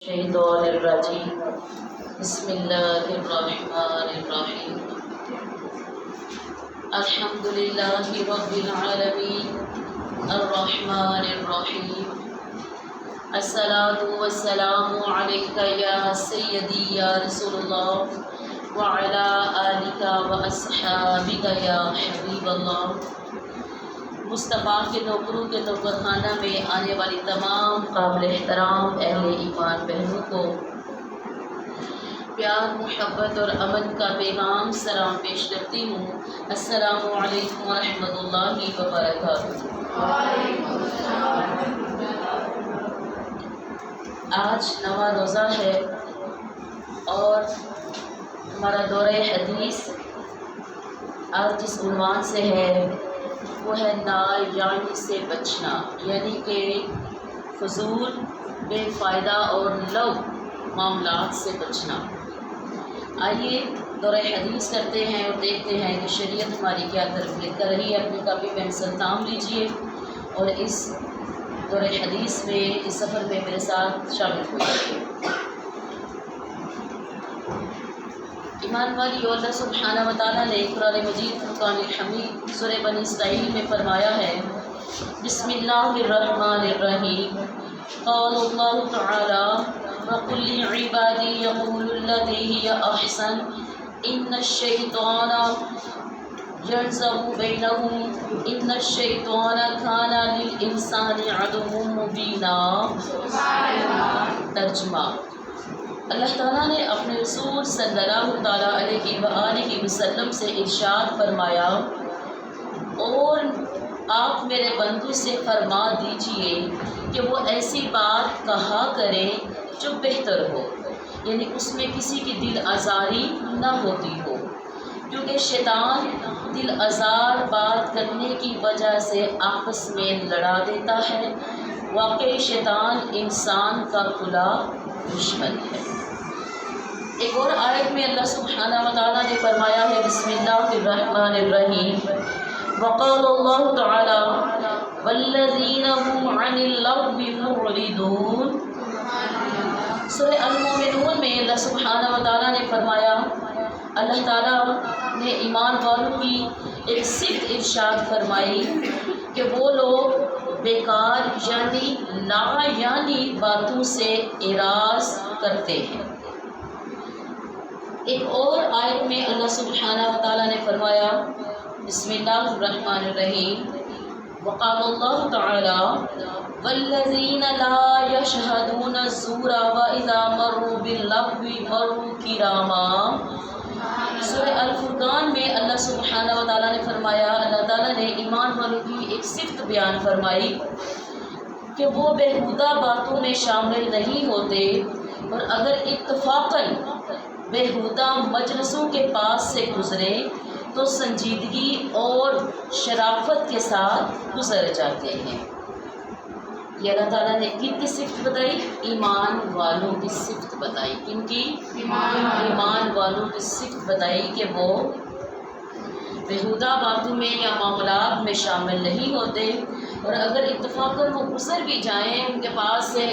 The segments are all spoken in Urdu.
الشیطان الرجیم بسم اللہ الرحمن الرحیم الحمد للہ رب العالمین الرحمن الرحیم الصلاة والسلام علیکہ یا سیدی یا رسول اللہ وعلی آلکہ واصحابکہ یا حبیب اللہ۔ مصطفیٰ کے نوکروں کے نوکر خانہ میں آنے والی تمام قابل احترام اہل ایمان بہنوں کو پیار، محبت اور امن کا پیغام سلام پیش کرتی ہوں۔ السلام علیکم ورحمۃ اللہ وبرکاتہ۔ آج نواں روزہ ہے اور ہمارا دورہ حدیث آج جس عنوان سے ہے وہ ہے نایانی سے بچنا، یعنی کہ فضول، بے فائدہ اور لو معاملات سے بچنا۔ آئیے دورہ حدیث کرتے ہیں اور دیکھتے ہیں کہ شریعت ہماری کیا تربیت کر رہی ہے۔ اپنی کاپی پینسل تھام لیجئے اور اس دورہ حدیث میں، اس سفر میں میرے ساتھ شامل ہو جائیے۔ ایمان والیو، اللہ سبحانہ و تعالیٰ نے قرآن مجید فرقان الحمید سورہ بنی اسرائیل میں فرمایا ہے، بسم اللہ الرحمن الرحیم، قال اللہ تعالی وقل لعبادی یقولوا التی ہی احسن ان الشیطان ینزغ بینہم ان الشیطان کان للانسان عدوا مبینا۔ ترجمہ: اللہ تعالیٰ نے اپنے رسول صلی اللہ تعالیٰ علیہ وآلہ وسلم سے ارشاد فرمایا، اور آپ میرے بندوں سے فرما دیجئے کہ وہ ایسی بات کہا کریں جو بہتر ہو، یعنی اس میں کسی کی دل آزاری نہ ہوتی ہو، کیونکہ شیطان دل آزار بات کرنے کی وجہ سے آپس میں لڑا دیتا ہے۔ واقعی شیطان انسان کا کھلا دشمن ہے۔ ایک اور آیت میں اللہ سبحانہ و تعالیٰ نے فرمایا ہے، بسم اللہ الرحمن الرحیم، وقال اللہ تعالی والذین هم عن اللغو معرضون۔ سورہ المومنون میں اللہ سبحانہ و تعالیٰ نے فرمایا، اللہ تعالیٰ نے ایمان والوں کی ایک صفت ارشاد فرمائی کہ وہ لوگ بیکار یعنی لا یعنی باتوں سے اعراض کرتے ہیں۔ ایک اور آیت میں اللہ سبحانہ و تعالیٰ نے فرمایا، بسم اللہ الرحمن الرحیم، وقال اللہ تعالی والذین لا یشہدون الزور واذا مروا باللغو مروا کراما۔ سورہ الفرقان میں اللہ سبحانہ و تعالیٰ نے فرمایا، اللہ تعالیٰ نے ایمان والوں کی ایک صفت بیان فرمائی کہ وہ بےہودہ باتوں میں شامل نہیں ہوتے، اور اگر اتفاقاً بےہودہ مجلسوں کے پاس سے گزرے تو سنجیدگی اور شرافت کے ساتھ گزر جاتے ہیں۔ یہ اللہ تعالیٰ نے کن کی صفت بتائی؟ ایمان والوں کی صفت بتائی۔ کن کی؟ ایمان والوں کی صفت بتائی کہ وہ بےہودہ باتوں میں یا معاملات میں شامل نہیں ہوتے، اور اگر اتفاقاً وہ گزر بھی جائیں، ان کے پاس سے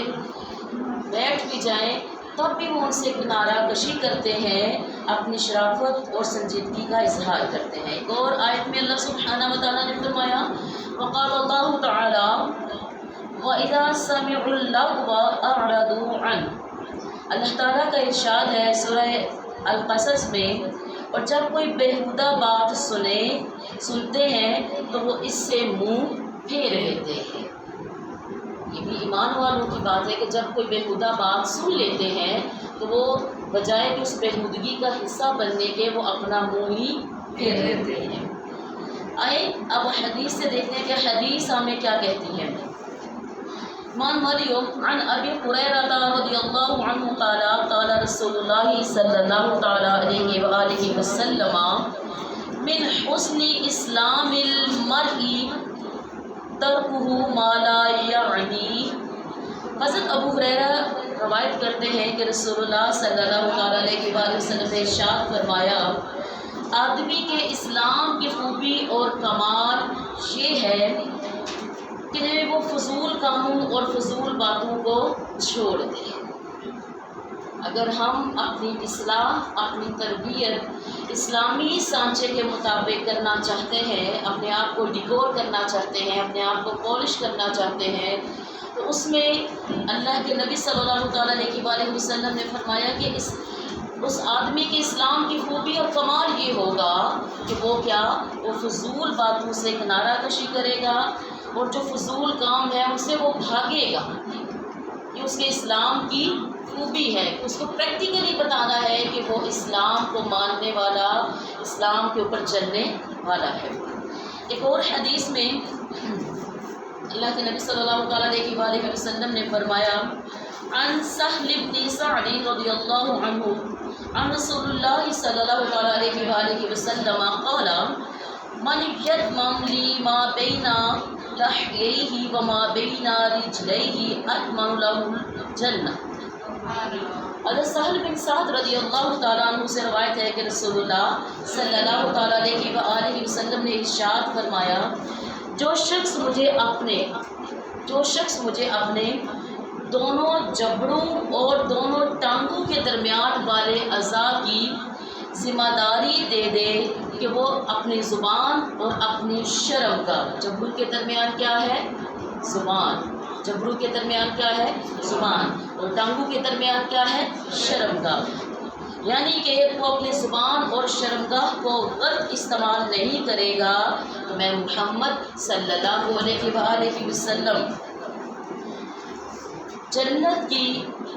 بیٹھ بھی جائیں، تب بھی وہ ان سے کنارہ کشی کرتے ہیں، اپنی شرافت اور سنجیدگی کا اظہار کرتے ہیں۔ ایک اور آیت میں اللہ سبحانہ و تعالیٰ نے فرمایا، وقال اللہ تعالی وَإِذَا سَمِعُوا اللَّغْوَ أَعْرَضُوا عَنْهُ۔ اللہ تعالیٰ کا ارشاد ہے سورہ القصص میں، اور جب کوئی بےہودہ بات سنتے ہیں تو وہ اس سے منہ پھیر لیتے ہیں۔ یہ بھی ایمان والوں کی بات ہے کہ جب کوئی بےہودہ بات سن لیتے ہیں تو وہ بجائے کہ اس بےہودگی کا حصہ بننے کے وہ اپنا منہ ہی پھیر لیتے ہیں۔ آئے اب حدیث سے دیکھتے ہیں کہ حدیث ہمیں کیا کہتی ہے۔ ایمان والیو، عن ابی ہریرہ رضی اللہ عنہ قال قال رسول اللہ صلی اللہ تعالی علیہ وآلہ وسلم من حسن اسلام المرء ترکہ ما لا یعنی۔ حضرت ابو ہریرہ روایت کرتے ہیں کہ رسول اللہ صلی اللہ علیہ وآلہ وسلم نے ارشاد فرمایا، آدمی کے اسلام کی خوبی اور کمال یہ ہے کہ وہ فضول کاموں اور فضول باتوں کو چھوڑ دے۔ اگر ہم اپنی اصلاح، اپنی تربیت اسلامی سانچے کے مطابق کرنا چاہتے ہیں، اپنے آپ کو ڈیکور کرنا چاہتے ہیں، اپنے آپ کو پالش کرنا چاہتے ہیں، تو اس میں اللہ کے نبی صلی اللہ تعالیٰ علیہ وسلم نے فرمایا کہ اس آدمی کے اسلام کی خوبی اور کمال یہ ہوگا کہ وہ فضول باتوں سے کنارہ کشی کرے گا، اور جو فضول کام ہے ان سے وہ بھاگے گا۔ یہ اس کے اسلام کی خوبی ہے، اس کو پریکٹیکلی بتانا ہے کہ وہ اسلام کو ماننے والا، اسلام کے اوپر چلنے والا ہے۔ ایک اور حدیث میں اللہ کے نبی صلی اللہ تعالیٰ علیہ وسلم نے فرمایا، عن سہل بن سعد رضی اللہ عنہ عن رسول اللہ صلی اللہ علیہ وسلم قال، من یتمم لی ما بین لحییہ وما بین رجلیہ اتمم لہ الجنہ۔ حضرت سہل بن سعد رضی اللہ تعالیٰ عنہ سے روایت ہے کہ رسول اللہ صلی اللہ تعالیٰ علیہ وسلم نے ارشاد فرمایا، جو شخص مجھے اپنے دونوں جبڑوں اور دونوں ٹانگوں کے درمیان والے اعضاء کی ذمہ داری دے دے کہ وہ اپنی زبان اور اپنی شرم کا، جبڑوں کے درمیان کیا ہے؟ زبان، جبڑوں کے درمیان کیا ہے؟ زبان، اور ٹانگوں کے درمیان کیا ہے؟ شرم کا، یعنی کہ وہ اپنی زبان اور شرمگاہ کو غلط استعمال نہیں کرے گا تو میں محمد صلی اللہ علیہ وسلم جنت کی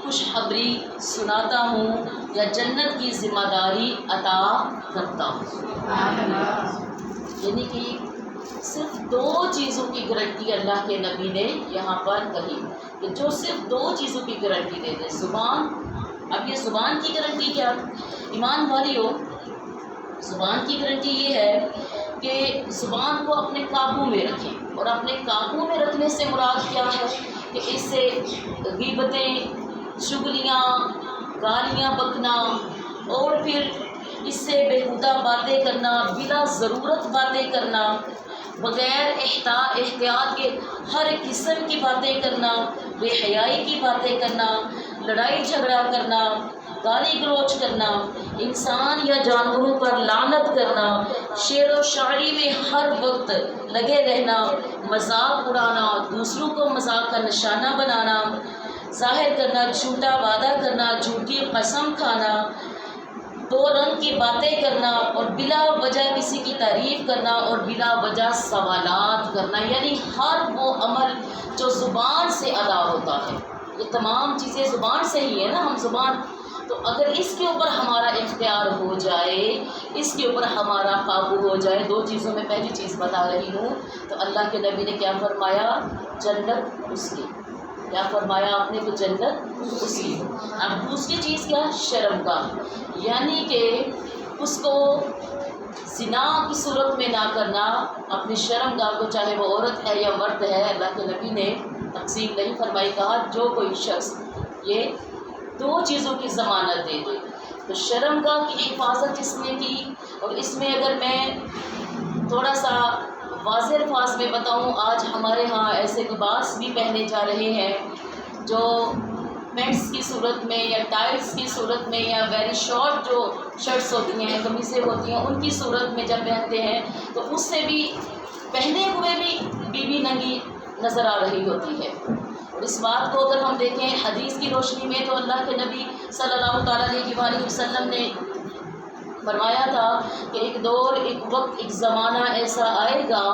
خوشخبری سناتا ہوں یا جنت کی ذمہ داری عطا کرتا ہوں۔ یعنی کہ صرف دو چیزوں کی گارنٹی اللہ کے نبی نے یہاں پر کہی کہ جو صرف دو چیزوں کی گارنٹی دے دے، زبان۔ اب یہ زبان کی گارنٹی کیا؟ ایمان والیو، زبان کی گارنٹی یہ ہے کہ زبان کو اپنے قابو میں رکھیں، اور اپنے قابو میں رکھنے سے مراد کیا ہے کہ اس سے غیبتیں، چغلیاں، گالیاں بکنا، اور پھر اس سے بیہودہ باتیں کرنا، بلا ضرورت باتیں کرنا، بغیر احتیاط کے ہر قسم کی باتیں کرنا، بے حیائی کی باتیں کرنا، لڑائی جھگڑا کرنا، گالی گلوچ کرنا، انسان یا جانوروں پر لعنت کرنا، شعر و شاعری میں ہر وقت لگے رہنا، مذاق اڑانا، دوسروں کو مذاق کا نشانہ بنانا، ظاہر کرنا، جھوٹا وعدہ کرنا، جھوٹی قسم کھانا، دو رنگ کی باتیں کرنا، اور بلا وجہ کسی کی تعریف کرنا، اور بلا وجہ سوالات کرنا، یعنی ہر وہ عمل جو زبان سے ادا ہوتا ہے۔ یہ تمام چیزیں زبان سے ہی ہے نا، ہم زبان، تو اگر اس کے اوپر ہمارا اختیار ہو جائے، اس کے اوپر ہمارا قابو ہو جائے، دو چیزوں میں پہلی چیز بتا رہی ہوں، تو اللہ کے نبی نے کیا فرمایا؟ جنت اس کی۔ کیا فرمایا آپ نے؟ کہ جنت اس کی۔ اب دوسری چیز کیا؟ شرمگاہ، یعنی کہ اس کو زنا کی صورت میں نہ کرنا، اپنی شرمگاہ کو، چاہے وہ عورت ہے یا مرد ہے، اللہ کے نبی نے تقسیم نہیں فرمائی، کہا جو کوئی شخص یہ دو چیزوں کی ضمانت دے دے تو شرمگاہ کی حفاظت اس نے کی۔ اور اس میں اگر میں تھوڑا سا واضح الفاظ میں بتاؤں، آج ہمارے ہاں ایسے لباس بھی پہنے جا رہے ہیں جو پینٹس کی صورت میں یا ٹائٹس کی صورت میں یا ویری شارٹ جو شرٹس ہوتی ہیں، قمیصیں ہوتی ہیں، ان کی صورت میں جب پہنتے ہیں تو اس سے بھی پہنے ہوئے بھی بیوی ننگی نظر آ رہی ہوتی ہے۔ اور اس بات کو اگر ہم دیکھیں حدیث کی روشنی میں تو اللہ کے نبی صلی اللہ تعالیٰ علیہ وسلم نے فرمایا تھا کہ ایک دور، ایک وقت، ایک زمانہ ایسا آئے گا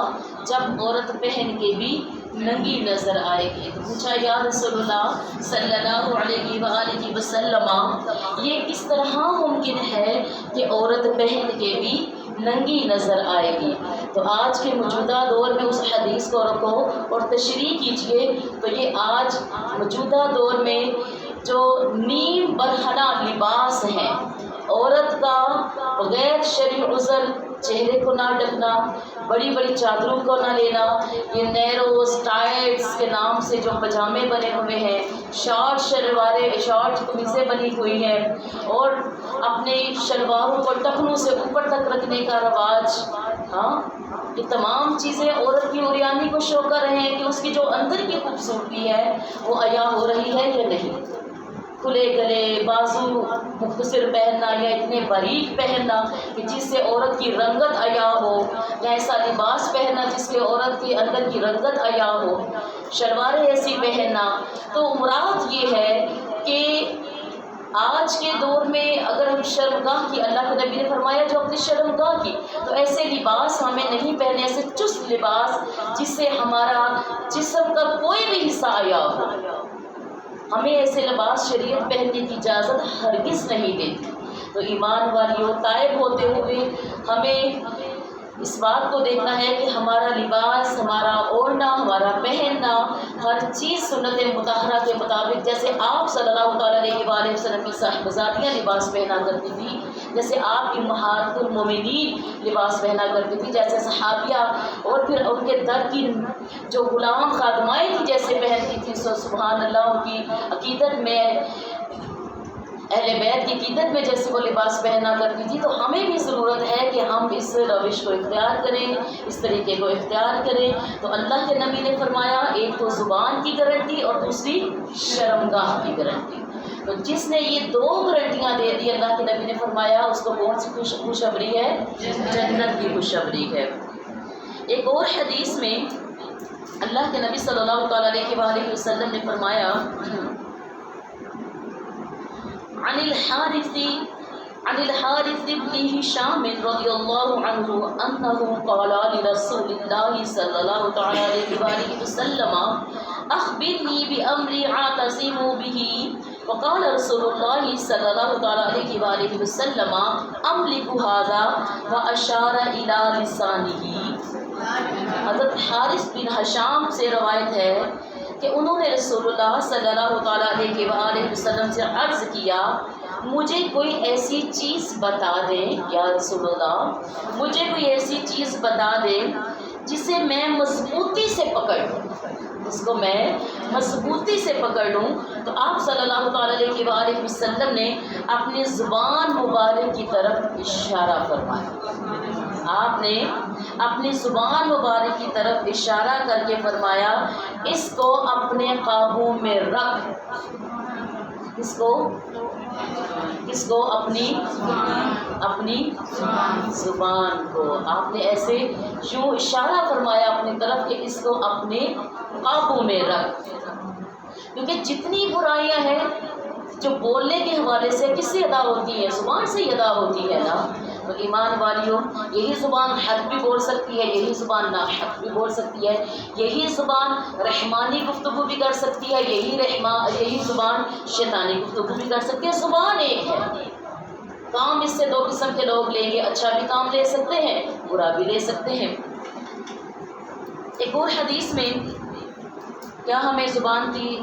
جب عورت پہن کے بھی ننگی نظر آئے گی۔ تو پوچھا یا رسول اللہ صلی اللہ علیہ وسلم، یہ کس طرح ممکن ہے کہ عورت پہن کے بھی ننگی نظر آئے گی؟ تو آج کے موجودہ دور میں اس حدیث کو رکھو اور تشریح کیجئے، تو یہ آج موجودہ دور میں جو نیم برہنہ لباس ہیں، عورت کا بغیر شرعی عذر چہرے کو نہ ڈھکنا، بڑی بڑی چادروں کو نہ لینا، یہ نیروز ٹائٹس کے نام سے جو پجامے بنے ہوئے ہیں، شارٹ شلواریں، شارٹ قمیصیں بنی ہوئی ہیں، اور اپنے شلواروں کو ٹخنوں سے اوپر تک رکھنے کا رواج، یہ تمام چیزیں عورت کی عریانی کو شو کر رہے ہیں کہ اس کی جو اندر کی خوبصورتی ہے وہ عیاں ہو رہی ہے یا نہیں۔ کھلے گلے، بازو مختصر پہننا یا اتنے باریک پہننا کہ جس سے عورت کی رنگت عیاں ہو، یا ایسا لباس پہننا جس سے عورت کے اندر کی رنگت عیاں ہو، شلواریں ایسی پہننا. تو مراد یہ ہے کہ آج کے دور میں اگر ہم شرمگاہ کی، اللہ کے نبی نے فرمایا جو اپنی شرمگاہ کی، تو ایسے لباس ہمیں نہیں پہنے، ایسے چست لباس جس سے ہمارا جسم کا کوئی بھی حصہ عیاں ہو. ہمیں ایسے لباس شریعت پہننے کی اجازت ہرگز نہیں دیتی. تو ایمان والیوں، تائب ہوتے ہوئے ہمیں اس بات کو دیکھنا ہے کہ ہمارا لباس، ہمارا اوڑھنا، ہمارا پہننا، ہر چیز سنت مطہرہ کے مطابق، جیسے آپ صلی اللہ تعالیٰ علیہ وآلہ وسلم کی صاحبزادیاں لباس پہنا کرتی تھی، جیسے آپ کی امہات المومنین لباس پہنا کرتی تھی، جیسے صحابیہ اور پھر ان کے در کی جو غلام خادمائیں تھیں جیسے پہنتی تھی. سبحان اللہ، ان کی عقیدت میں، اہل بیت کی عقیدت میں جیسے وہ لباس پہنا کرتی تھی. تو ہمیں بھی ضرورت ہے کہ ہم اس روش کو اختیار کریں، اس طریقے کو اختیار کریں. تو اللہ کے نبی نے فرمایا ایک تو زبان کی گارنٹی اور دوسری شرمگاہ کی گارنٹی. تو جس نے یہ دو گارنٹیاں دے دی، اللہ کے نبی نے فرمایا اس کو کون سی خوشخبری ہے؟ جنت کی خوشخبری ہے. ایک اور حدیث میں اللہ کے نبی صلی اللہ تعالیٰ علیہ وآلہ وسلم نے فرمایا عن الحارث بن هشام رضی اللہ عنہ انہ قال لرسول اللہ صلی اللہ تعالی علیہ وآلہ وسلم اخبرنی بامر اعتصم به، وقال رسول اللہ صلی اللہ تعالی علیہ وآلہ وسلم املک هذا واشار الى لسانہ. حضرت حارث بن ہشام سے روایت ہے کہ انہوں نے رسول اللہ صلی اللہ تعالیٰ علیہ وآلہ وسلم سے عرض کیا مجھے کوئی ایسی چیز بتا دیں یا رسول اللہ، مجھے کوئی ایسی چیز بتا دیں جسے میں مضبوطی سے پکڑ لوں، جس کو میں مضبوطی سے پکڑ لوں. تو آپ صلی اللہ تعالیٰ علیہ وآلہ وسلم نے اپنی زبان مبارک کی طرف اشارہ فرمایا. آپ نے اپنی زبان مبارک کی طرف اشارہ کر کے فرمایا اس کو اپنے قابو میں رکھ. اس کو اپنی زبان کو آپ نے ایسے یوں اشارہ فرمایا اپنی طرف کہ اس کو اپنے قابو میں رکھ. کیونکہ جتنی برائیاں ہیں جو بولنے کے حوالے سے کس سے ادا ہوتی ہے؟ زبان سے ہی ادا ہوتی ہے نا. تو ایمان والیوں، یہی زبان حق بھی بول سکتی ہے، یہی زبان ناحق بھی بول سکتی ہے، یہی زبان رحمانی گفتگو بھی کر سکتی ہے، یہی زبان شیطانی گفتگو بھی کر سکتی ہے. زبان ایک ہے. کام اس سے دو قسم کے لوگ لیں گے، اچھا بھی کام لے سکتے ہیں، برا بھی لے سکتے ہیں. ایک اور حدیث میں کیا ہمیں زبان کی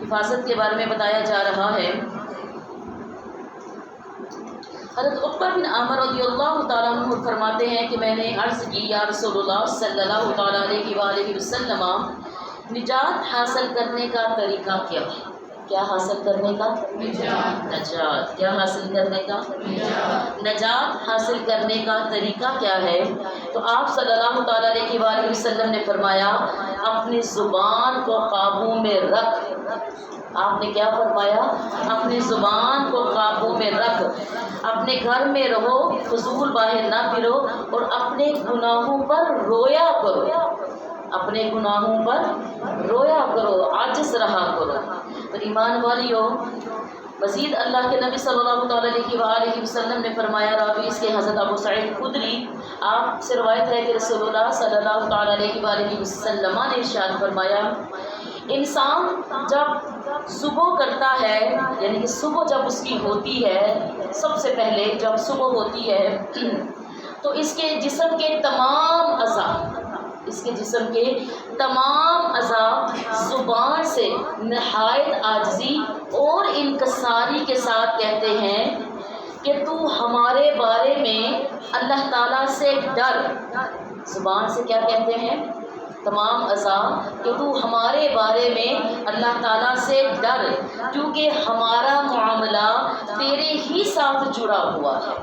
حفاظت کے بارے میں بتایا جا رہا ہے. حضرت عقبہ بن عامر رضی اللہ تعالیٰ عنہ فرماتے ہیں کہ میں نے عرض کی یا رسول اللہ صلی اللہ تعالیٰ علیہ وآلہ وسلم نجات حاصل کرنے کا طریقہ کیا ہے؟ کیا حاصل کرنے کا؟ نجات. کیا حاصل کرنے کا؟ نجات حاصل کرنے کا طریقہ کیا ہے؟ تو آپ صلی اللہ تعالیٰ علیہ وآلہ وسلم نے فرمایا اپنی زبان کو قابو میں رکھ. آپ نے کیا فرمایا؟ اپنی زبان کو قابو میں رکھ. اپنے گھر میں رہو، فضول باہر نہ پھرو، اور اپنے گناہوں پر رویا کرو. اپنے گناہوں پر رویا کرو، عاجز رہا کرو. تو ایمان والیوں، مزید اللہ کے نبی صلی اللہ تعالیٰ علیہ وآلہ وسلم نے فرمایا، راوی اس کے حضرت ابو سعید خدری، آپ سے روایت ہے کہ رسول اللہ صلی اللہ تعالیٰ علیہ وآلہ وسلم نے ارشاد فرمایا انسان جب صبح کرتا ہے، یعنی کہ صبح جب اس کی ہوتی ہے، سب سے پہلے جب صبح ہوتی ہے تو اس کے جسم کے تمام اعضاء زبان سے نہایت عاجزی اور انکساری کے ساتھ کہتے ہیں کہ تو ہمارے بارے میں اللہ تعالیٰ سے ڈر. زبان سے کیا کہتے ہیں؟ تمام اعضاء کہ تو ہمارے بارے میں اللہ تعالیٰ سے ڈر، کیونکہ ہمارا معاملہ تیرے ہی ساتھ جڑا ہوا ہے.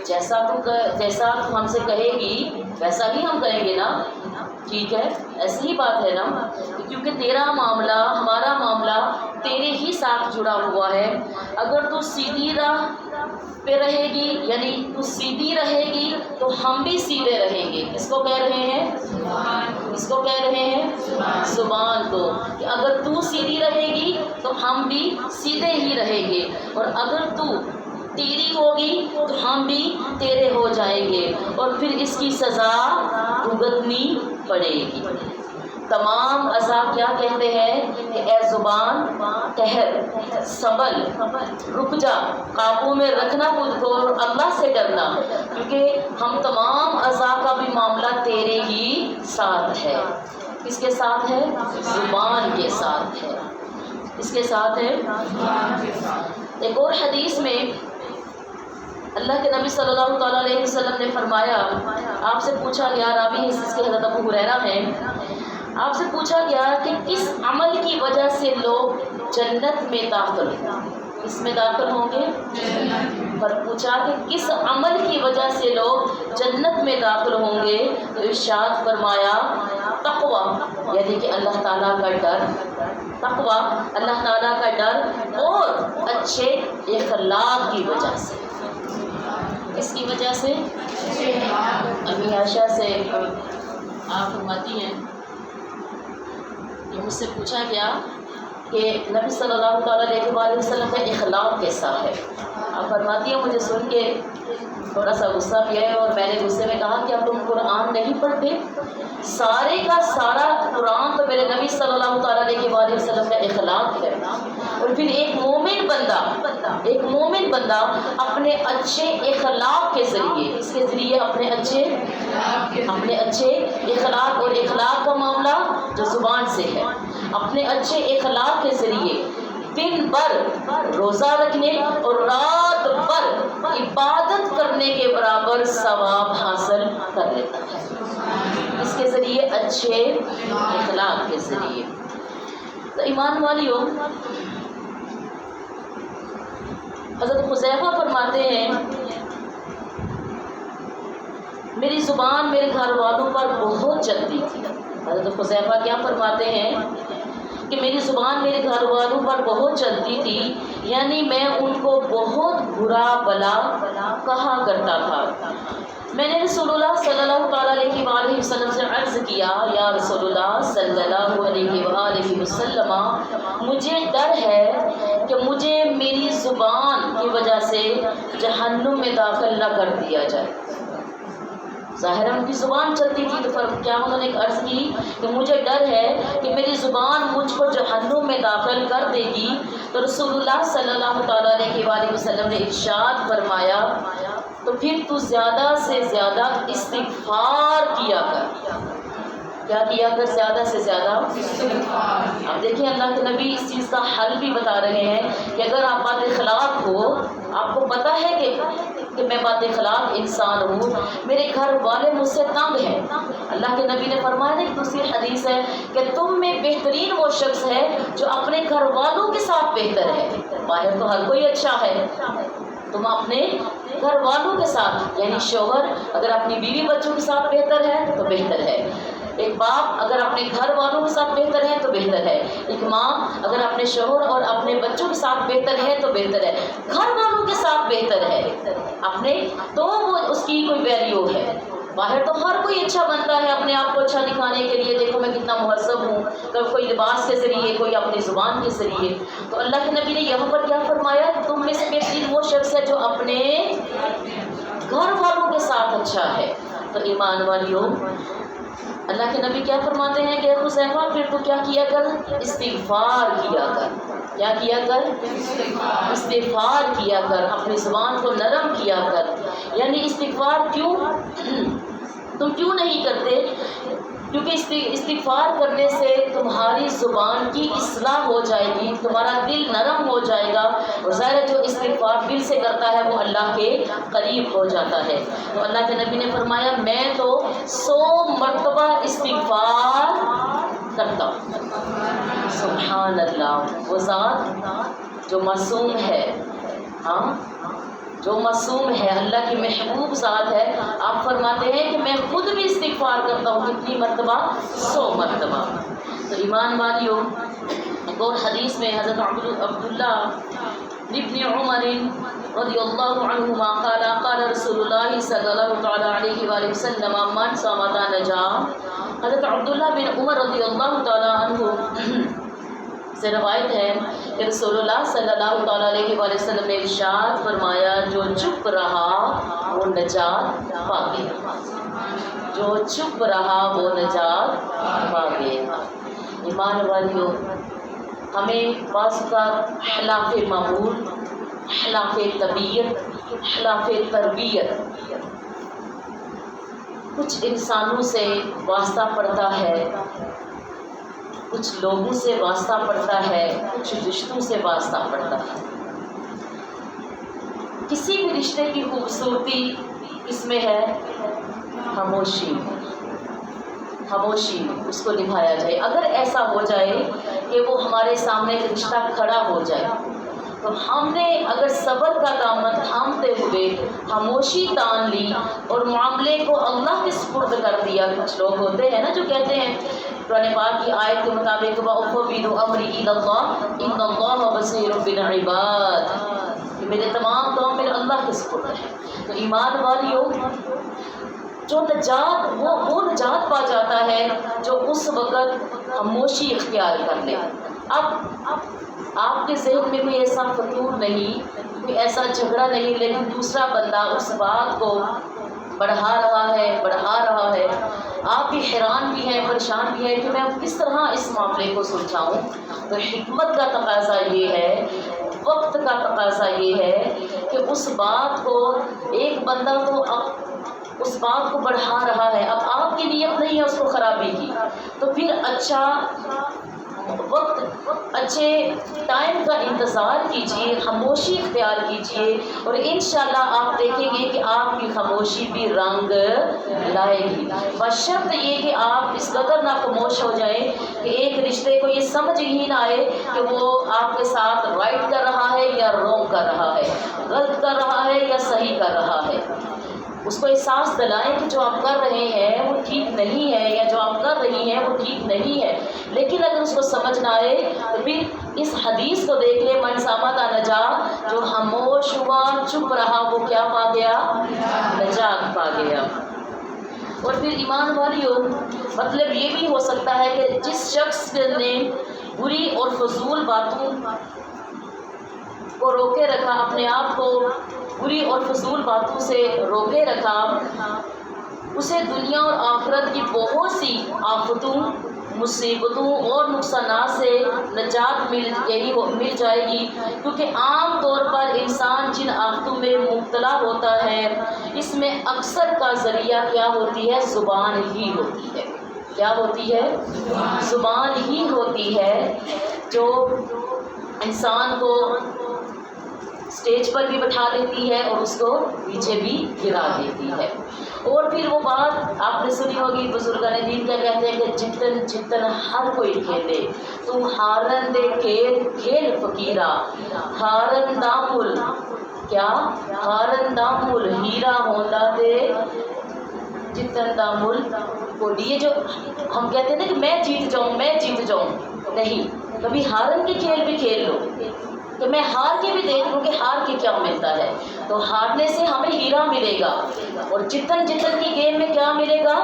جیسا تو ہم سے کہے گی ویسا ہی ہم کہیں گے نا. ٹھیک ہے، ایسی ہی بات ہے نا، کیونکہ تیرا معاملہ ہمارا معاملہ تیرے ہی ساتھ جڑا ہوا ہے۔ اگر تو سیدھی راہ پہ رہے گی، یعنی تو سیدھی رہے گی تو ہم بھی سیدھے رہیں گے۔ کس کو کہہ رہے ہیں؟ کس کو کہہ رہے ہیں؟ زبان کو، کہ اگر تو سیدھی رہے گی تو ہم بھی سیدھے ہی رہیں گے، اور اگر تو تیری ہوگی تو ہم بھی تیرے ہو جائیں گے، اور پھر اس کی سزا بھگتنی پڑے گی۔ تمام اعضاء کیا کہتے ہیں کہ اے زبان ٹھہر، سنبھل، رک جا، قابو میں رکھنا خود کو اور اللہ سے ڈرنا، کیونکہ ہم تمام اعضاء کا بھی معاملہ تیرے ہی ساتھ ہے۔ کس کے ساتھ ہے؟ زبان کے ساتھ ہے۔ اس کے ساتھ ہے۔ ایک اور حدیث میں اللہ کے نبی صلی اللہ تعالیٰ علیہ وسلم نے فرمایا، آپ سے پوچھا گیا، راوی اس کے حضرت ابو ہریرہ ہیں، آپ سے پوچھا گیا کہ کس عمل کی وجہ سے لوگ جنت میں داخل ہوں، اس میں داخل ہوں گے؟ پر پوچھا کہ کس عمل کی وجہ سے لوگ جنت میں داخل ہوں گے، تو ارشاد فرمایا تقوی، یعنی کہ اللہ تعالیٰ کا ڈر، تقوی اللہ تعالیٰ کا ڈر، اور اچھے اخلاق کی وجہ سے۔ کس کی وجہ سے؟ امی عائشہ سے آپ فرماتی ہیں کہ مجھ سے پوچھا گیا کہ نبی صلی اللہ تعالیٰ علیہ وسلم کا اخلاق کیسا ہے؟ آپ فرماتی ہیں مجھے سن کے تھوڑا سا غصہ بھی ہے، اور میں نے غصے میں کہا کہ اب تم قرآن نہیں پڑھتے؟ سارے کا سارا قرآن تو میرے نبی صلی اللہ تعالیٰ علیہ وسلم کا اخلاق ہے، اور پھر ایک مومن بندہ اپنے اچھے اخلاق کے ذریعے، اس کے ذریعے اپنے اچھے اخلاق، اور اخلاق کا معاملہ جو زبان سے ہے، اپنے اچھے اخلاق کے ذریعے دن بھر روزہ رکھنے اور رات بھر عبادت کرنے کے برابر ثواب حاصل کر لیتا ہے، اس کے ذریعے اچھے اخلاق کے ذریعے۔ تو ایمان والیوں، حضرت حذیفہ فرماتے ہیں میری زبان میرے گھر والوں پر بہت چلتی تھی۔ حضرت حذیفہ کیا فرماتے ہیں کہ میری زبان میرے گھر والوں پر بہت چلتی تھی، یعنی میں ان کو بہت برا بلا کہا کرتا تھا۔ میں نے رسول اللہ صلی اللہ تعالیٰ علیہ وآلہ وسلم سے عرض کیا، یا رسول اللہ صلی اللہ علیہ وآلہ وسلم، مجھے ڈر ہے کہ مجھے میری زبان کی وجہ سے جہنم میں داخل نہ کر دیا جائے۔ ظاہر ان کی زبان چلتی تھی، تو کیا انہوں نے عرض کی کہ مجھے ڈر ہے کہ میری زبان مجھ کو جہنم میں داخل کر دے گی، تو رسول اللہ صلی اللہ تعالیٰ علیہ وآلہ وسلم نے ارشاد فرمایا تو پھر تو زیادہ سے زیادہ استغفار کیا کر۔ کیا کیا کر؟ زیادہ سے زیادہ استغفار۔ اب دیکھیں اللہ کے نبی اس چیز کا حل بھی بتا رہے ہیں کہ اگر آپ بات اخلاق ہو، آپ کو پتہ ہے کہ میں بات اخلاق انسان ہوں، میرے گھر والے مجھ سے تنگ ہیں، اللہ کے نبی نے فرمایا نا، دوسری حدیث ہے کہ تم میں بہترین وہ شخص ہے جو اپنے گھر والوں کے ساتھ بہتر ہے۔ باہر تو ہر کوئی اچھا ہے، تم اپنے گھر والوں کے ساتھ، یعنی شوہر اگر اپنی بیوی بچوں کے ساتھ بہتر ہے تو بہتر ہے، ایک باپ اگر اپنے گھر والوں کے ساتھ بہتر ہے تو بہتر ہے، ایک ماں اگر اپنے شوہر اور اپنے بچوں کے ساتھ بہتر ہے تو بہتر ہے، گھر والوں کے ساتھ بہتر ہے اپنے، تو وہ اس کی کوئی ویلیو ہے۔ باہر تو ہر کوئی اچھا بنتا ہے اپنے آپ کو اچھا دکھانے کے لیے، دیکھو میں کتنا مہذب ہوں، کوئی لباس کے ذریعے، کوئی اپنی زبان کے ذریعے۔ تو اللہ کے نبی نے یہاں پر کیا فرمایا، تم میں سے بہترین وہ شخص ہے جو اپنے گھر والوں کے ساتھ اچھا ہے۔ تو ایمان والیوں، اللہ کے نبی کیا فرماتے ہیں کہ حذیفہ پھر تو کیا کیا کر؟ استغفار کیا کر۔ کیا کیا کر؟ استغفار کیا کر، اپنی زبان کو نرم کیا کر۔ یعنی استغفار کیوں تم کیوں نہیں کرتے؟ کیونکہ استغفار کرنے سے تمہاری زبان کی اصلاح ہو جائے گی، تمہارا دل نرم ہو جائے گا، اور ظاہر جو استغفار دل سے کرتا ہے وہ اللہ کے قریب ہو جاتا ہے۔ تو اللہ کے نبی نے فرمایا میں تو 100 مرتبہ استغفار کرتا ہوں۔ سبحان اللہ، وہ ذات جو معصوم ہے، ہاں جو معصوم ہے، اللہ کی محبوب ذات ہے، آپ فرماتے ہیں کہ میں خود بھی استغفار کرتا ہوں، کتنی مرتبہ؟ 100 مرتبہ۔ تو ایمان والیوں، ایک اور حدیث میں حضرت عبداللہ ابن عمر رضی اللہ عنہما قال قال رسول اللہ صلی اللہ علیہ وآلہ وسلم من صامت نجا۔ حضرت عبداللہ بن عمر رضی اللہ تعالیٰ عنہ سے روایت ہے کہ رسول اللہ صلی اللہ علیہ وآلہ وسلم نے ارشاد فرمایا، جو چپ رہا وہ نجات پا گیا، جو چپ رہا وہ نجات پا گیا۔ ایمان والیوں، ہمیں بعض کا خلاف معمول، خلاف طبیعت، خلاف تربیت کچھ انسانوں سے واسطہ پڑتا ہے، کچھ لوگوں سے واسطہ پڑتا ہے، کچھ رشتوں سے واسطہ پڑتا ہے۔ کسی بھی رشتے کی خوبصورتی اس میں ہے خاموشی، خاموشی اس کو نبھایا جائے۔ اگر ایسا ہو جائے کہ وہ ہمارے سامنے رشتہ کھڑا ہو جائے تو ہم نے اگر صبر کا دامن تھامتے ہوئے خاموشی تان لی اور معاملے کو اللہ کے سپرد کر دیا۔ کچھ لوگ ہوتے ہیں نا جو کہتے ہیں قرآن پاک کی آیت کے مطابق وَأُفَوِّضُ أَمْرِي إِلَى اللَّهِ إِنَّ اللَّهَ بَصِيرٌ بِالْعِبَادِ، کہ میرے تمام کام میرے اللہ کے سپرد ہیں۔ تو ایمان والیوں، جو نجات وہ نجات پا جاتا ہے جو اس وقت خاموشی اختیار کر لے۔ اب آپ کے ذہن میں کوئی ایسا فتور نہیں، کوئی ایسا جھگڑا نہیں، لیکن دوسرا بندہ اس بات کو بڑھا رہا ہے، آپ بھی حیران بھی ہیں، پریشان بھی ہیں کہ میں کس طرح اس معاملے کو سلجھاؤں۔ تو حکمت کا تقاضا یہ ہے، وقت کا تقاضا یہ ہے کہ اس بات کو ایک بندہ تو اس بات کو بڑھا رہا ہے، اب آپ کی نیت نہیں ہے اس کو خرابی کی، تو پھر اچھا وقت، اچھے ٹائم کا انتظار کیجیے، خاموشی اختیار کیجیے، اور انشاءاللہ آپ دیکھیں گے کہ آپ کی خاموشی بھی رنگ لائے گی۔ بشرط یہ کہ آپ اس قدر نہ خاموش ہو جائیں کہ ایک رشتے کو یہ سمجھ ہی نہ آئے کہ وہ آپ کے ساتھ رائٹ کر رہا ہے یا رونگ کر رہا ہے، غلط کر رہا ہے یا صحیح کر رہا ہے۔ اس کو احساس دلائیں کہ جو آپ کر رہے ہیں وہ ٹھیک نہیں ہے، یا جو آپ کر رہی ہیں وہ ٹھیک نہیں ہے۔ لیکن اگر اس کو سمجھ نہ آئے تو پھر اس حدیث کو دیکھ لیں، من صامت نجا، جو خاموش ہوا، چپ رہا، وہ کیا پا گیا؟ نجات پا گیا۔ اور پھر ایمان والیوں، مطلب یہ بھی ہو سکتا ہے کہ جس شخص نے بری اور فضول باتوں کو روکے رکھا، اپنے آپ کو بری اور فضول باتوں سے روکے رکھا، اسے دنیا اور آخرت کی بہت سی آفتوں، مصیبتوں اور نقصانات سے نجات مل جائے گی، کیونکہ عام طور پر انسان جن آفتوں میں مبتلا ہوتا ہے اس میں اکثر کا ذریعہ کیا ہوتی ہے؟ زبان ہی ہوتی ہے۔ کیا ہوتی ہے؟ زبان ہی ہوتی ہے جو انسان کو اسٹیج پر بھی بٹھا دیتی ہے اور اس کو پیچھے بھی گرا دیتی ہے۔ اور پھر وہ بات آپ نے سنی ہوگی، بزرگان دین کیا کہتے ہیں کہ جتن جتن ہر کوئی کھیلے، تو ہارن دے کھیل فقیرا، ہارن دا مل، کیا ہارن دا مل، ہیرا ہوندا دے جتن دا مل کو۔ یہ جو ہم کہتے ہیں نا کہ میں جیت جاؤں، نہیں، کبھی ہارن کے کھیل بھی کھیل لو کہ میں ہار کے بھی دیکھ لوں کہ ہار کے کیا ملتا ہے۔ تو ہارنے سے ہمیں ہیرا ملے گا، اور جتن کی گیم میں کیا ملے گا؟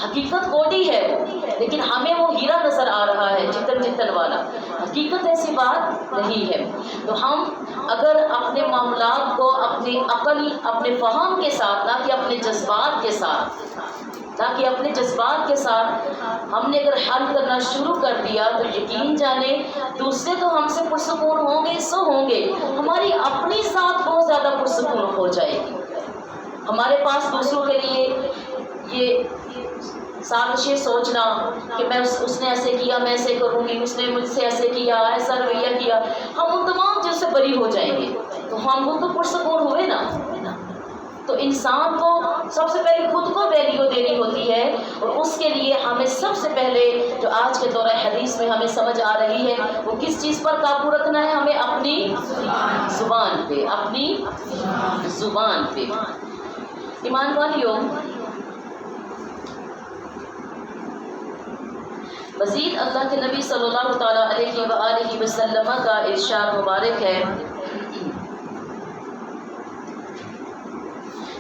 حقیقت کوڑی ہے لیکن ہمیں وہ ہیرا نظر آ رہا ہے، جتن والا۔ حقیقت ایسی بات نہیں ہے۔ تو ہم اگر اپنے معاملات کو اپنی عقل، اپنے فہم کے ساتھ، نہ کہ اپنے جذبات کے ساتھ ہم نے اگر حل کرنا شروع کر دیا تو یقین جانے دوسرے تو ہم سے پرسکون ہوں گے، ہماری اپنی ذات بہت زیادہ پرسکون ہو جائے گی۔ ہمارے پاس دوسروں کے لیے یہ سازشیں سوچنا کہ اس نے ایسے کیا، میں ایسے کروں گی، اس نے مجھ سے ایسے کیا، ایسا رویہ کیا، ہم ان تمام چیزوں سے بری ہو جائیں گے، تو ہم وہ تو پرسکون ہوئے نا۔ تو انسان کو سب سے پہلے خود کو ویلیو دینی ہوتی ہے، اور اس کے لیے ہمیں سب سے پہلے جو آج کے دورہ حدیث میں ہمیں سمجھ آ رہی ہے وہ کس چیز پر قابو رکھنا ہے؟ ہمیں اپنی زبان پہ، اپنی زبان پہ۔ ایمان والیوں، مزید اللہ کے نبی صلی اللہ تعالیٰ علیہ وآلہ وسلم کا ارشاد مبارک ہے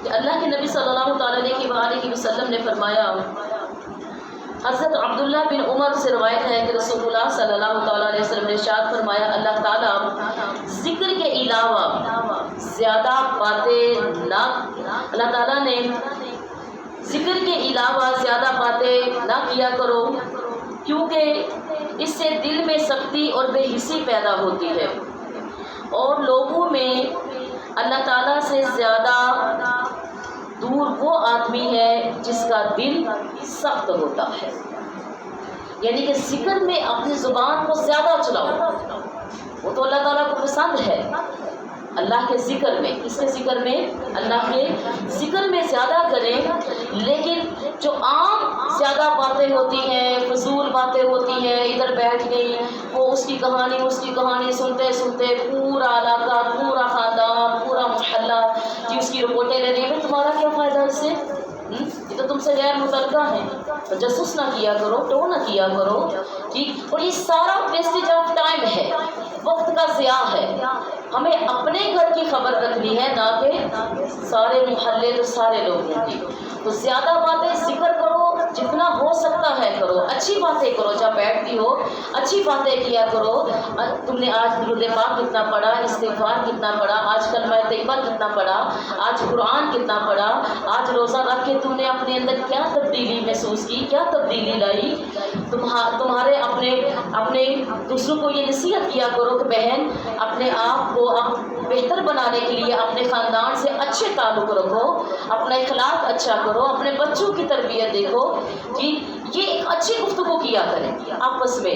کہ اللہ کے نبی صلی اللہ تعالیٰ علیہ وآلہ وسلم نے فرمایا، حضرت عبداللہ بن عمر سے روایت ہے کہ رسول اللہ صلی اللہ تعالیٰ علیہ وسلم نے ارشاد فرمایا، اللہ تعالیٰ ذکر کے علاوہ زیادہ باتیں نہ، اللہ تعالیٰ نے ذکر کے علاوہ زیادہ باتیں نہ کیا کرو، کیونکہ اس سے دل میں سختی اور بے حسی پیدا ہوتی ہے، اور لوگوں میں اللہ تعالیٰ سے زیادہ دور وہ آدمی ہے جس کا دل سخت ہوتا ہے۔ یعنی کہ ذکر میں اپنی زبان کو زیادہ چلاؤ، وہ تو اللہ تعالیٰ کو پسند ہے۔ اللہ کے ذکر میں، اس کے ذکر میں، اللہ کے ذکر میں زیادہ کریں، لیکن جو عام زیادہ باتیں ہوتی ہیں، فضول باتیں ہوتی ہیں، ادھر بیٹھ گئی وہ اس کی کہانی سنتے سنتے پورا علاقہ، پورا خاندان، پورا محلہ جی اس کی رپورٹیں لے رہی ہیں، تمہارا کیا فائدہ اس سے؟ یہ تو تم سے غیر متعلقہ ہیں، تجسس نہ کیا کرو، ٹو نہ کیا کرو، ٹھیک۔ اور یہ سارا ویسٹیج آف ٹائم ہے، وقت کا ضیاع ہے۔ ہمیں اپنے گھر کی خبر رکھنی ہے، نہ کہ سارے محلے تو سارے لوگوں کی۔ تو زیادہ باتیں ذکر کرو، جتنا ہو سکتا ہے کرو، اچھی باتیں کرو، جب بیٹھتی ہو اچھی باتیں کیا کرو۔ تم نے آج درود پاک کتنا پڑھا، استغفار کتنا پڑھا، آج کلمہ طیبہ کتنا پڑھا، آج قرآن کتنا پڑھا، آج روزہ رکھ کے تم نے اپنے اندر کیا تبدیلی محسوس کی، کیا تبدیلی لائی۔ تمہارے اپنے دوسروں کو یہ نصیحت کیا کرو کہ بہن اپنے آپ کو بہتر بنانے کے لیے اپنے خاندان سے اچھے تعلق رکھو، اپنا اخلاق اچھا کرو، اپنے بچوں کی تربیت دیکھو، کہ یہ ایک اچھی گفتگو کیا کریں آپس میں۔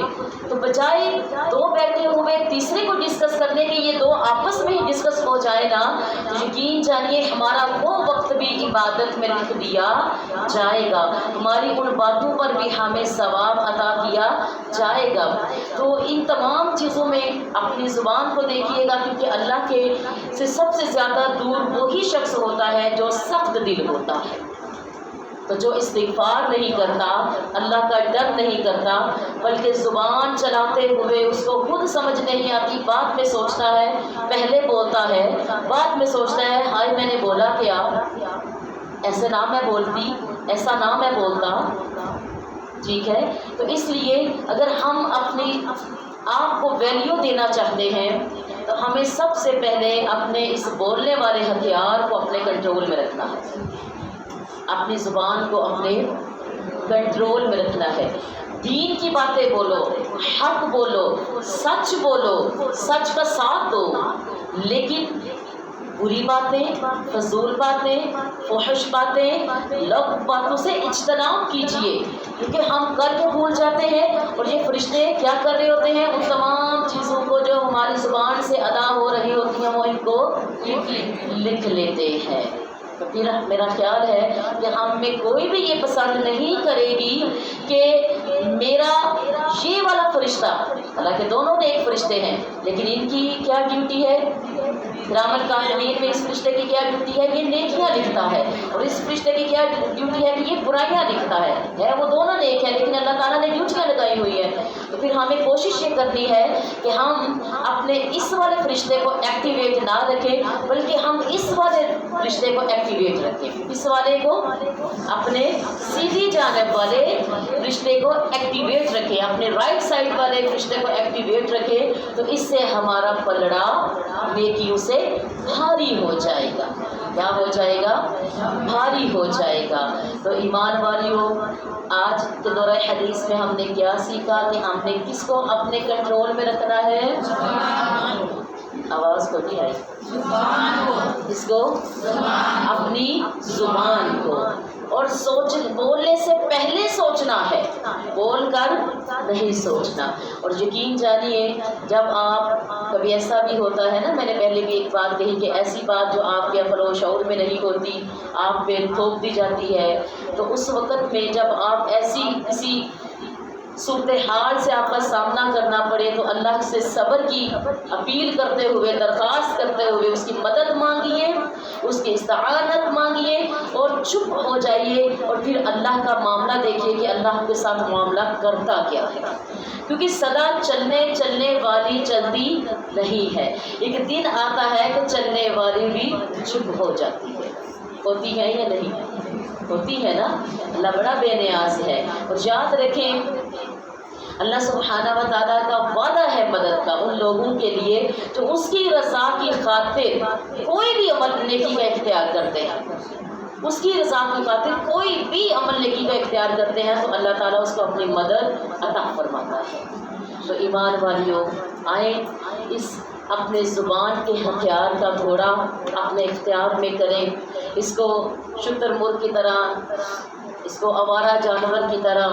تو بجائے دو بیٹھے ہوئے تیسرے کو ڈسکس کرنے کے، یہ دو آپس میں ہی ڈسکس ہو جائے نا، تو یقین جانیے ہمارا وہ وقت بھی عبادت میں لکھ دیا جائے گا، ہماری ان باتوں پر بھی ہمیں ثواب عطا کیا جائے گا۔ تو ان تمام چیزوں میں اپنی زبان کو دیکھیے گا، کیونکہ اللہ کے سے سب سے زیادہ دور وہی شخص ہوتا ہے جو سخت دل ہوتا ہے۔ تو جو استغفار نہیں کرتا، اللہ کا ڈر نہیں کرتا، بلکہ زبان چلاتے ہوئے اس کو خود سمجھ نہیں آتی، بعد میں سوچتا ہے، پہلے بولتا ہے، بعد میں سوچتا ہے ہائے میں نے بولا کیا، ایسے نہ میں بولتی، ایسا نہ میں بولتا، ٹھیک ہے۔ تو اس لیے اگر ہم اپنی آپ کو ویلیو دینا چاہتے ہیں تو ہمیں سب سے پہلے اپنے اس بولنے والے ہتھیار کو اپنے کنٹرول میں رکھنا ہے، اپنی زبان کو اپنے کنٹرول میں رکھنا ہے۔ دین کی باتیں بولو، حق بولو، سچ کا ساتھ دو، لیکن بری باتیں، فضول باتیں، فحش باتیں، لغو باتوں سے اجتناب کیجیے، کیونکہ ہم کر کے بھول جاتے ہیں، اور یہ فرشتے کیا کر رہے ہوتے ہیں، ان تمام چیزوں کو جو ہماری زبان سے ادا ہو رہی ہوتی ہیں وہ ان کو لکھ لیتے ہیں۔ تو پھر میرا خیال ہے کہ ہم میں کوئی بھی یہ پسند نہیں کرے گی کہ میرا یہ والا فرشتہ، حالانکہ دونوں نے ایک فرشتے ہیں، لیکن ان کی کیا ڈیوٹی ہے، کرامن کاتبین میں اس فرشتے کی کیا ڈیوٹی ہے، یہ نیکیاں لکھتا ہے، اور اس فرشتے کی کیا ڈیوٹی ہے کہ یہ برائیاں لکھتا ہے وہ دونوں نیک ہے، لیکن اللہ تعالیٰ نے ڈیوٹیاں لگائی ہوئی ہے۔ تو پھر ہمیں کوشش یہ کرنی ہے کہ ہم اپنے اس والے فرشتے کو ایکٹیویٹ نہ رکھیں، بلکہ ہم اس والے فرشتے کو ایکٹیویٹ رکھیں، اس والے کو، اپنے سیدھی جانب والے فرشتے کو ایکٹیویٹ رکھیں، اپنے رائٹ سائڈ والے فرشتے کو ایکٹیویٹ رکھیں، تو اس سے ہمارا پلڑا نیکیوں سے بھاری ہو جائے گا۔ کیا ہو جائے گا؟ بھاری ہو جائے گا۔ تو ایمان والیوں، آج کے دورہ حدیث میں ہم نے کیا سیکھا کہ ہم نے کس کو اپنے کنٹرول میں رکھنا ہے؟ آواز کو نہیں آئی، اس کو اپنی زبان کو، اور بولنے سے پہلے سوچنا ہے، بول کر نہیں سوچنا۔ اور یقین جانیے جب آپ کبھی ایسا بھی ہوتا ہے نا، میں نے پہلے بھی ایک بات کہی کہ ایسی بات جو آپ کے عقل و شعور میں نہیں ہوتی، آپ پہ تھوپ دی جاتی ہے، تو اس وقت میں جب آپ ایسی کسی صورتحال سے آپ کا سامنا کرنا پڑے تو اللہ سے صبر کی اپیل کرتے ہوئے، درخواست کرتے ہوئے اس کی مدد مانگیے، اس کی استعانت مانگیے اور چپ ہو جائیے، اور پھر اللہ کا معاملہ دیکھیے کہ اللہ کے ساتھ معاملہ کرتا کیا ہے، کیونکہ سدا چلنے والی چلتی نہیں ہے، ایک دن آتا ہے کہ چلنے والی بھی چپ ہو جاتی ہے۔ ہوتی ہے یا نہیں؟ ہوتی ہے نا۔ اللہ بڑا بے نیاز ہے، اور یاد رکھیں اللہ سبحانہ و تعالیٰ کا وعدہ ہے مدد کا ان لوگوں کے لیے جو اس کی رضا کی خاطر کوئی بھی عمل نیکی کا اختیار کرتے ہیں، اس کی رضا کی خاطر کوئی بھی عمل نیکی کا اختیار کرتے ہیں تو اللہ تعالیٰ اس کو اپنی مدد عطا فرماتا ہے۔ تو ایمان والیوں، آئیں اس اپنے زبان کے ہتھیار کا گھوڑا اپنے اختیار میں کریں، اس کو شتر مرغ کی طرح، اس کو آوارہ جانور کی طرح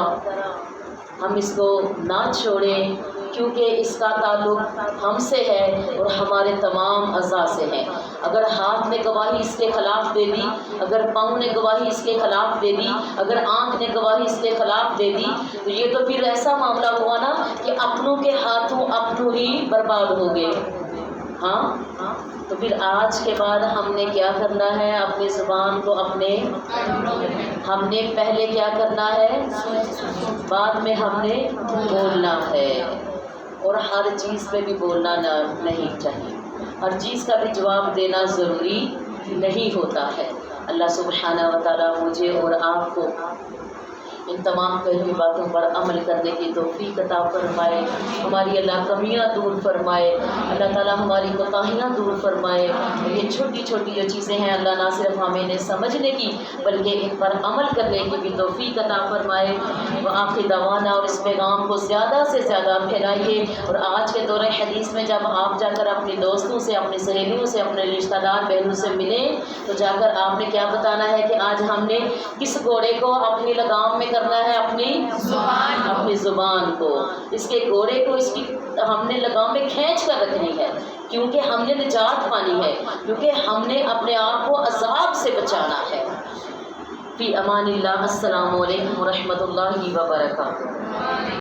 ہم اس کو نہ چھوڑیں، کیونکہ اس کا تعلق ہم سے ہے اور ہمارے تمام اعضاء سے ہے۔ اگر ہاتھ نے گواہی اس کے خلاف دے دی، اگر پاؤں نے گواہی اس کے خلاف دے دی، اگر آنکھ نے گواہی اس کے خلاف دے دی، تو یہ تو پھر ایسا معاملہ ہوا نا کہ اپنوں کے ہاتھوں اپنوں ہی برباد ہو گئے۔ ہاں، تو پھر آج کے بعد ہم نے کیا کرنا ہے؟ اپنی زبان کو ہم نے پہلے کیا کرنا ہے؟ بعد میں ہم نے بولنا ہے، اور ہر چیز پہ بھی بولنا نہیں چاہیے، ہر چیز کا بھی جواب دینا ضروری نہیں ہوتا ہے۔ اللہ سبحانہ و تعالیٰ مجھے اور آپ کو ان تمام کہی ہوئی باتوں پر عمل کرنے کی توفیق عطا فرمائے، ہماری اللہ کمیاں دور فرمائے، اللہ تعالیٰ ہماری کوتاہیاں دور فرمائے۔ یہ چھوٹی چھوٹی جو چیزیں ہیں اللہ نہ صرف ہمیں انہیں سمجھنے کی بلکہ ان پر عمل کرنے کی بھی توفیق عطا فرمائے۔ وآخر دعوانا، اور اس پیغام کو زیادہ سے زیادہ پھیلائیے، اور آج کے دور حدیث میں جب آپ جا کر اپنی دوستوں سے، اپنی سہیلیوں سے، اپنے رشتہ دار بہنوں سے ملیں تو جا کر آپ نے کیا بتانا ہے کہ آج ہم نے کس گھوڑے کو اپنی لگام میں کرنا ہے؟ اپنی زبان کو، اس کے گھوڑے کو اس کی ہم نے لگام میں کھینچ کر رکھنی ہے، کیونکہ ہم نے نجات پانی ہے، کیونکہ ہم نے اپنے آپ کو عذاب سے بچانا ہے۔ فی امان اللہ۔ السلام علیکم ورحمۃ اللہ وبرکاتہ۔